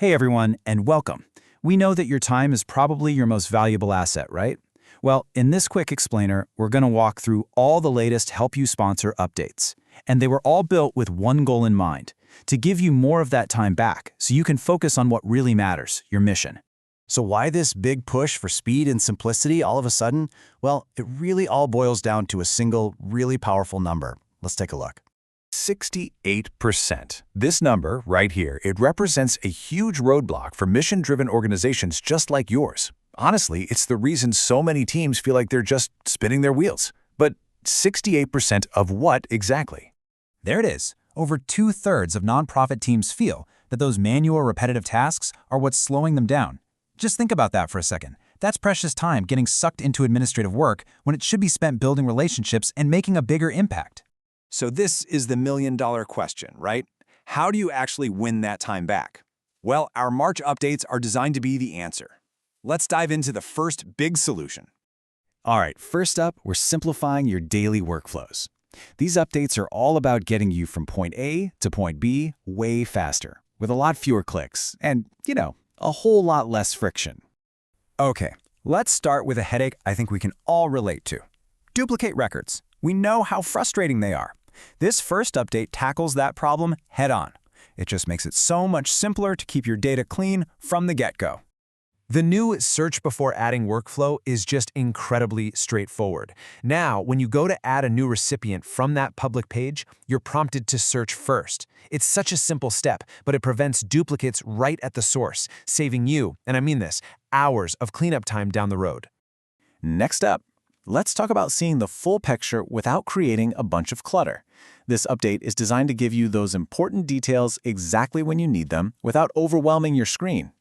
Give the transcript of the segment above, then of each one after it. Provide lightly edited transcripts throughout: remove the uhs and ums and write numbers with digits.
Hey everyone, and welcome. We know that your time is probably your most valuable asset, right? Well, in this quick explainer, we're going to walk through all the latest Help You Sponsor updates. And they were all built with one goal in mind, to give you more of that time back so you can focus on what really matters, your mission. So why this big push for speed and simplicity all of a sudden? Well, it really all boils down to a single, really powerful number. Let's take a look. 68%. This number, right here, it represents a huge roadblock for mission-driven organizations just like yours. Honestly, it's the reason so many teams feel like they're just spinning their wheels. But 68% of what exactly? There it is. Over 2/3 of nonprofit teams feel that those manual repetitive tasks are what's slowing them down. Just think about that for a second. That's precious time getting sucked into administrative work when it should be spent building relationships and making a bigger impact. So this is the million-dollar question, right? How do you actually win that time back? Well, our March updates are designed to be the answer. Let's dive into the first big solution. All right, first up, we're simplifying your daily workflows. These updates are all about getting you from point A to point B way faster, with a lot fewer clicks and, a whole lot less friction. Okay, let's start with a headache I think we can all relate to. Duplicate records. We know how frustrating they are. This first update tackles that problem head-on. It just makes it so much simpler to keep your data clean from the get-go. The new Search Before Adding workflow is just incredibly straightforward. Now, when you go to add a new recipient from that public page, you're prompted to search first. It's such a simple step, but it prevents duplicates right at the source, saving you, and I mean this, hours of cleanup time down the road. Next up, let's talk about seeing the full picture without creating a bunch of clutter. This update is designed to give you those important details exactly when you need them without overwhelming your screen.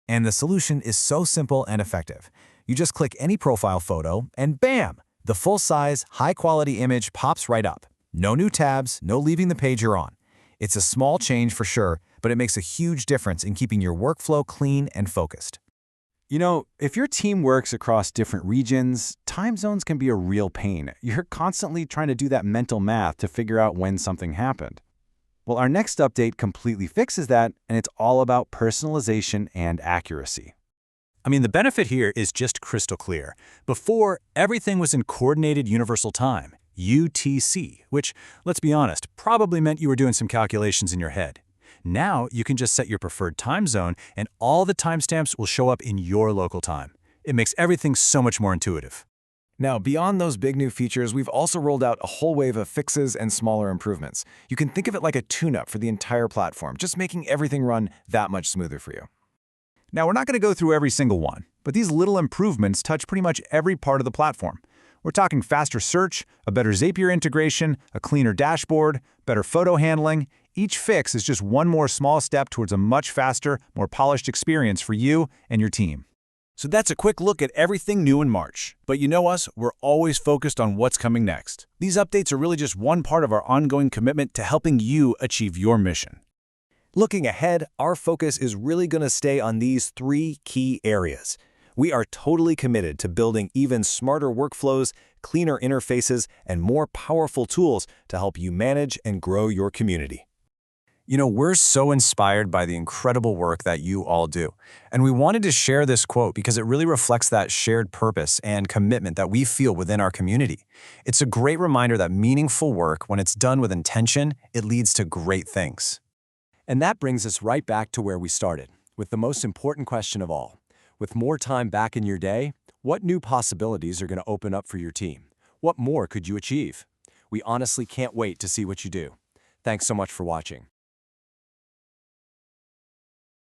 And the solution is so simple and effective. You just click any profile photo and bam! The full-size, high-quality image pops right up. No new tabs, no leaving the page you're on. It's a small change for sure, but it makes a huge difference in keeping your workflow clean and focused. If your team works across different regions, time zones can be a real pain. You're constantly trying to do that mental math to figure out when something happened. Well, our next update completely fixes that, and it's all about personalization and accuracy. The benefit here is just crystal clear. Before, everything was in Coordinated Universal Time, UTC, which, let's be honest, probably meant you were doing some calculations in your head. Now, you can just set your preferred time zone, and all the timestamps will show up in your local time. It makes everything so much more intuitive. Now, beyond those big new features, we've also rolled out a whole wave of fixes and smaller improvements. You can think of it like a tune-up for the entire platform, just making everything run that much smoother for you. Now, we're not going to go through every single one, but these little improvements touch pretty much every part of the platform. We're talking faster search, a better Zapier integration, a cleaner dashboard, better photo handling. Each fix is just one more small step towards a much faster, more polished experience for you and your team. So that's a quick look at everything new in March. But you know us, we're always focused on what's coming next. These updates are really just one part of our ongoing commitment to helping you achieve your mission. Looking ahead, our focus is really going to stay on these three key areas. We are totally committed to building even smarter workflows, cleaner interfaces, and more powerful tools to help you manage and grow your community. We're so inspired by the incredible work that you all do. And we wanted to share this quote because it really reflects that shared purpose and commitment that we feel within our community. It's a great reminder that meaningful work, when it's done with intention, it leads to great things. And that brings us right back to where we started, with the most important question of all. With more time back in your day, what new possibilities are going to open up for your team? What more could you achieve? We honestly can't wait to see what you do. Thanks so much for watching.